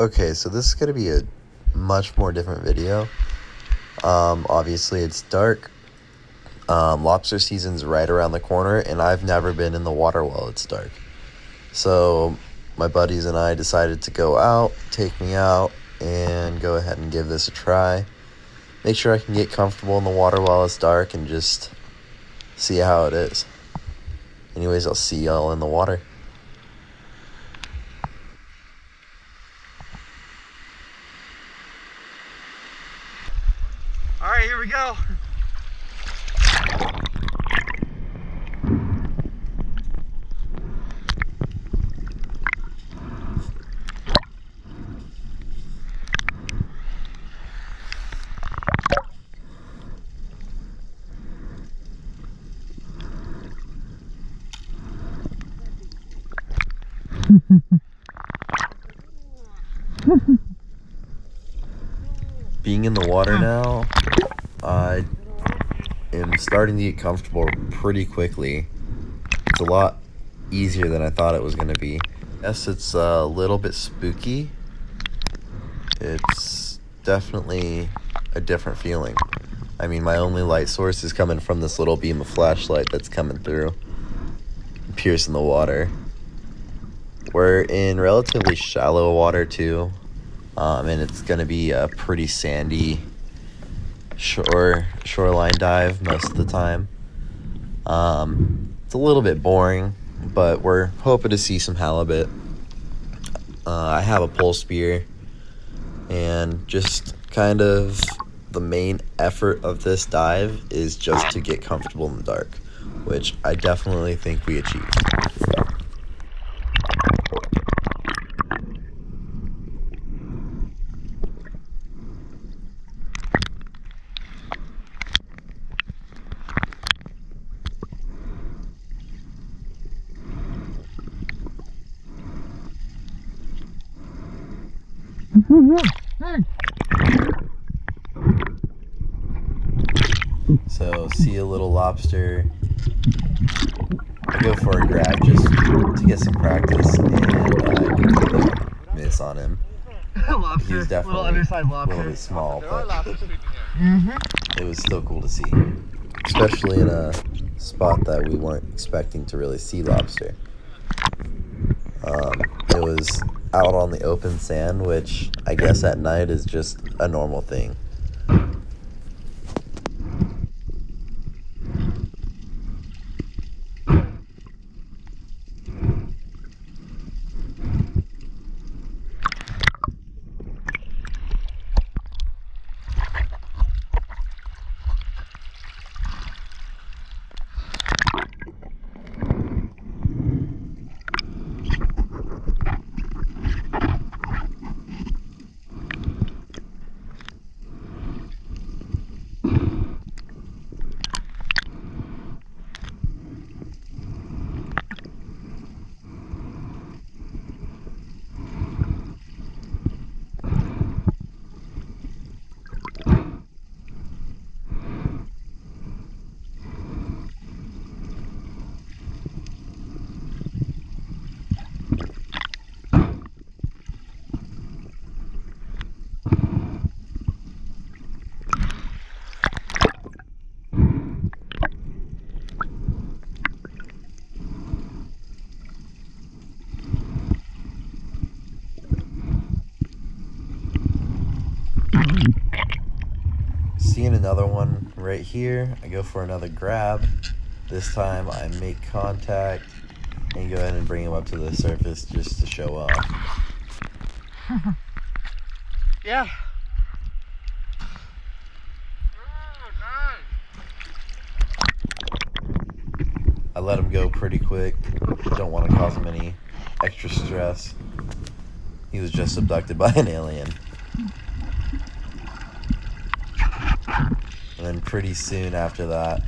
Okay, so this is going to be a much more different video. Obviously, it's dark. Lobster season's right around the corner, and I've never been in the water while it's dark. So my buddies and I decided to go out, take me out, and go ahead and give this a try. Make sure I can get comfortable in the water while it's dark and just see how it is. Anyways, I'll see y'all in the water. All right, here we go. Being in the water now, I am starting to get comfortable pretty quickly. It's a lot easier than I thought it was going to be. Yes, it's a little bit spooky. It's definitely a different feeling. I mean, my only light source is coming from this little beam of flashlight that's coming through, piercing the water. We're in relatively shallow water too, and it's going to be a pretty sandy shoreline dive most of the time. It's a little bit boring, but we're hoping to see some halibut. I have a pole spear, and just kind of the main effort of this dive is just to get comfortable in the dark, which I definitely think we achieved. So, see a little lobster. I go for a grab just to get some practice, and I completely miss on him. Lobster, He was definitely little undersized a lobster. little bit small, but it was still cool to see, especially in a spot that we weren't expecting to really see lobster. It was out on the open sand, which I guess at night is just a normal thing. Seeing another one right here, I go for another grab. This time I make contact and go ahead and bring him up to the surface just to show off. Yeah. I let him go pretty quick. Don't want to cause him any extra stress. He was just abducted by an alien. And then pretty soon after that,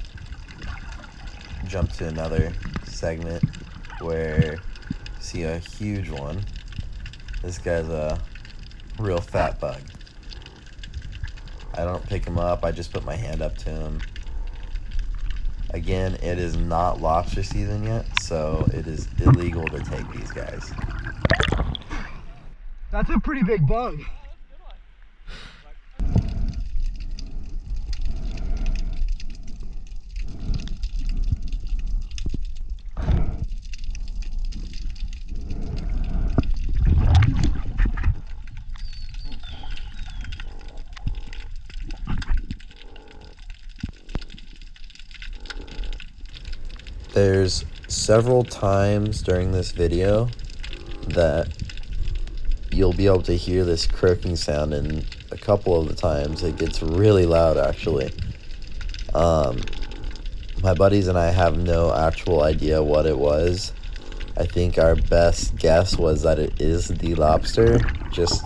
jump to another segment where see a huge one. This guy's a real fat bug. I don't pick him up, I just put my hand up to him. Again, it is not lobster season yet, so it is illegal to take these guys. That's a pretty big bug. There's several times during this video that you'll be able to hear this croaking sound, and a couple of the times it gets really loud actually. My buddies and I have no actual idea what it was. I think our best guess was that it is the lobster, just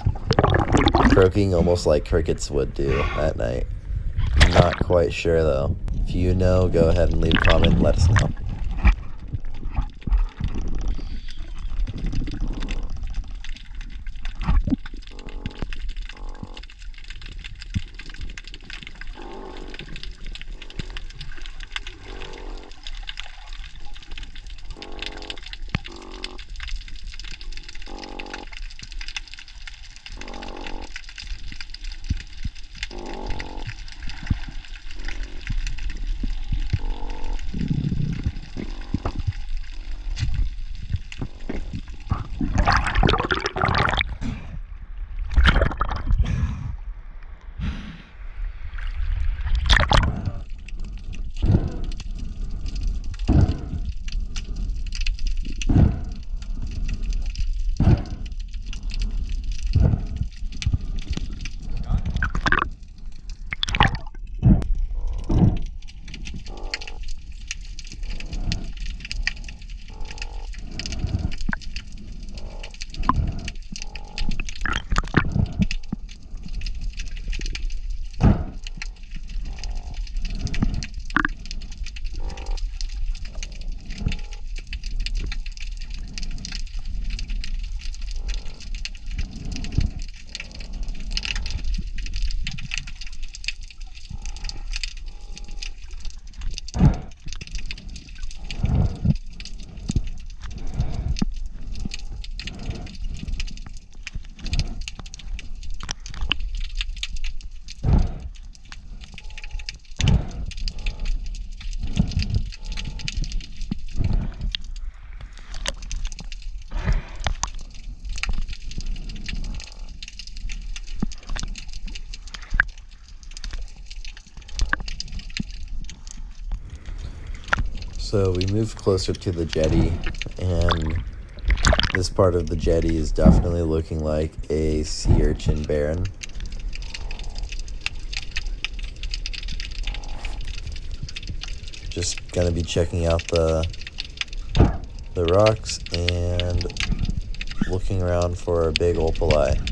croaking almost like crickets would do at night. Not quite sure though. If you know, go ahead and leave a comment and let us know. So we moved closer to the jetty, and this part of the jetty is definitely looking like a sea urchin barren. Just gonna be checking out the rocks and looking around for a big opaleye.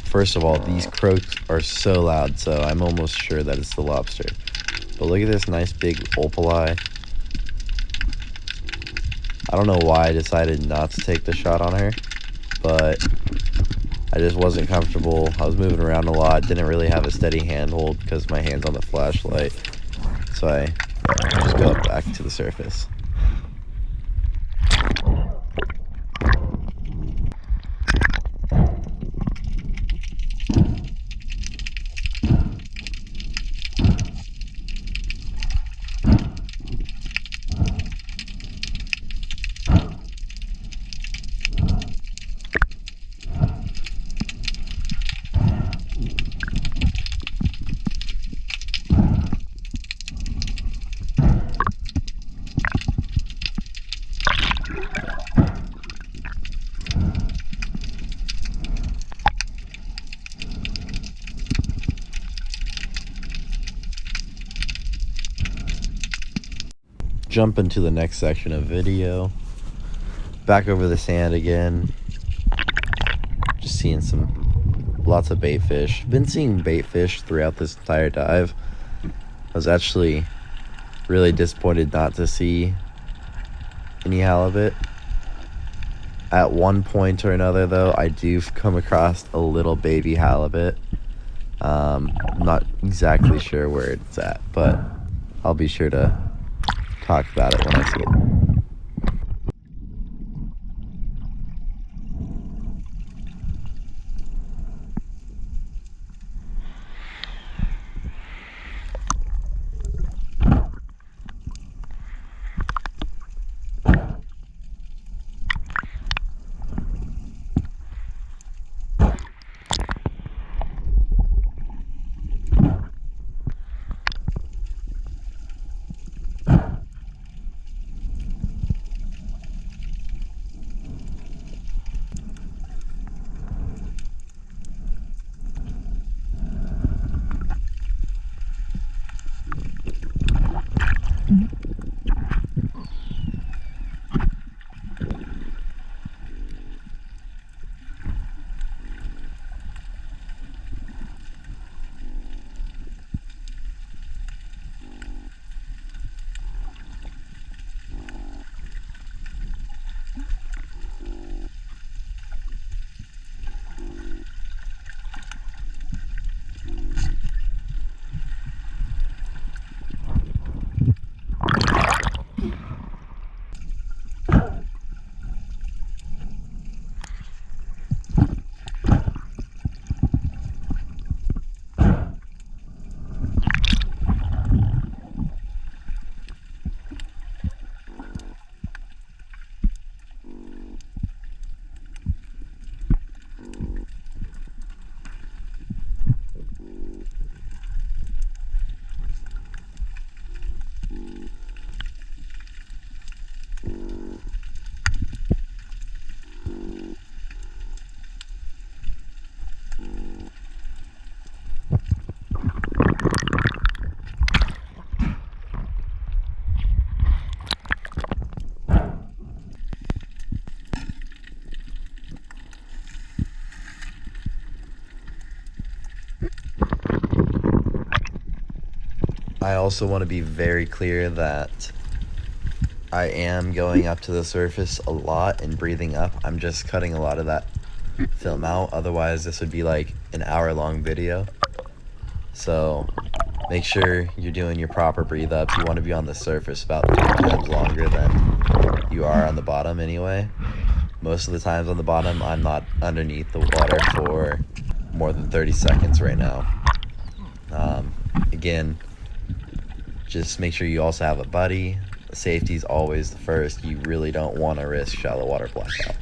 First of all, these croaks are so loud, so I'm almost sure that it's the lobster. But look at this nice big opali. I don't know why I decided not to take the shot on her, but I just wasn't comfortable. I was moving around a lot, didn't really have a steady handhold because my hand's on the flashlight. So I just go up back to the surface. Jump into the next section of video. Back over the sand again. Just seeing lots of bait fish. Been seeing bait fish throughout this entire dive. I was actually really disappointed not to see any halibut. At one point or another though, I do come across a little baby halibut. I'm not exactly sure where it's at, but I'll be sure to talk about it when I see it. I also want to be very clear that I am going up to the surface a lot and breathing up. I'm just cutting a lot of that film out. Otherwise, this would be like an hour-long video. So make sure you're doing your proper breathe ups. You want to be on the surface about 3 times longer than you are on the bottom anyway. Most of the times on the bottom, I'm not underneath the water for more than 30 seconds right now. Again, just make sure you also have a buddy. Safety is always the first. You really don't want to risk shallow water blackout.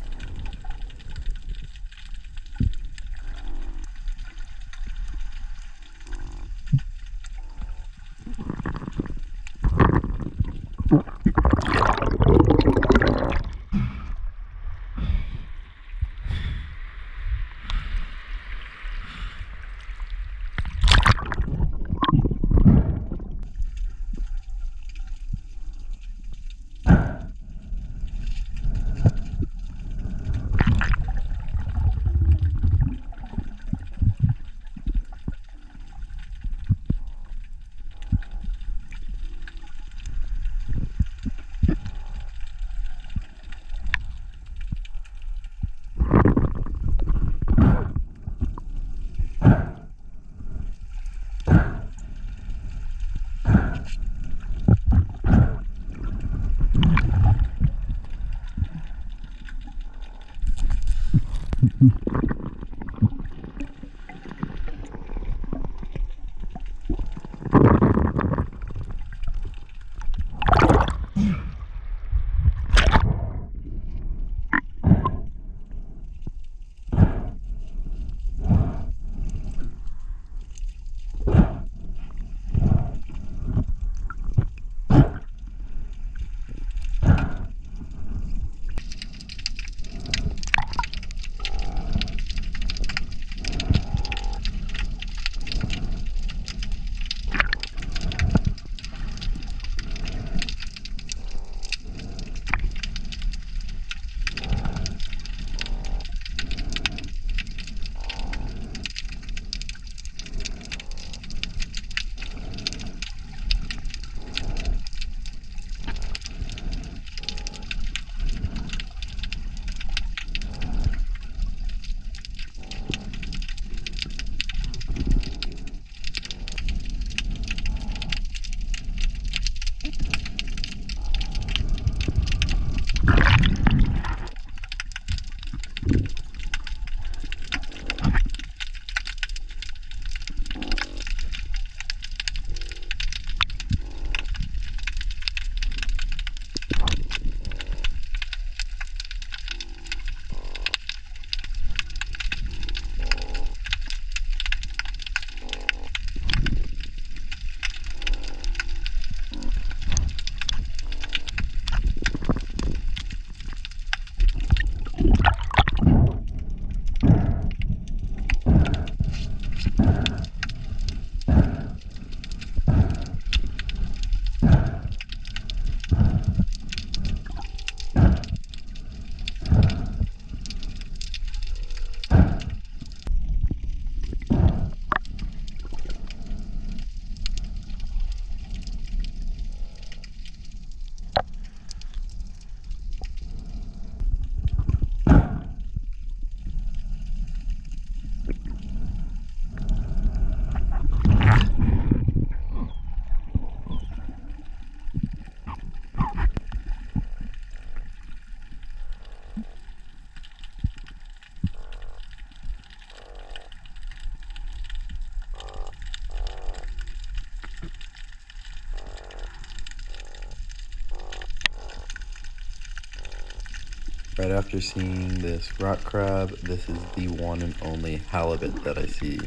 Right after seeing this rock crab, this is the one and only halibut that I see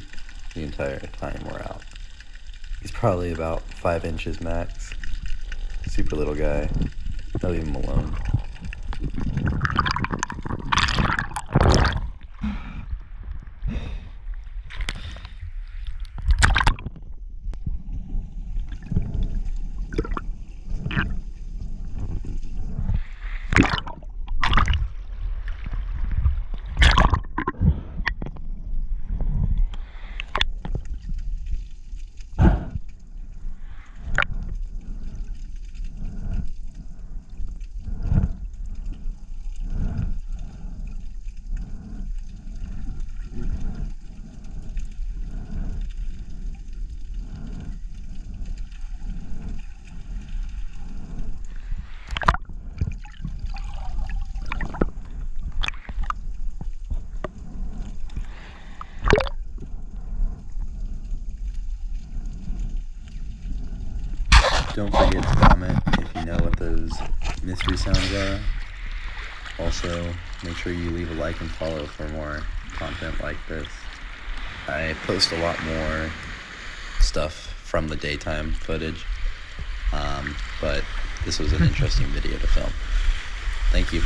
the entire time we're out. He's probably about 5 inches max. Super little guy. I'll leave him alone. Don't forget to comment if you know what those mystery sounds are. Also, make sure you leave a like and follow for more content like this. I post a lot more stuff from the daytime footage, but this was an interesting video to film. Thank you.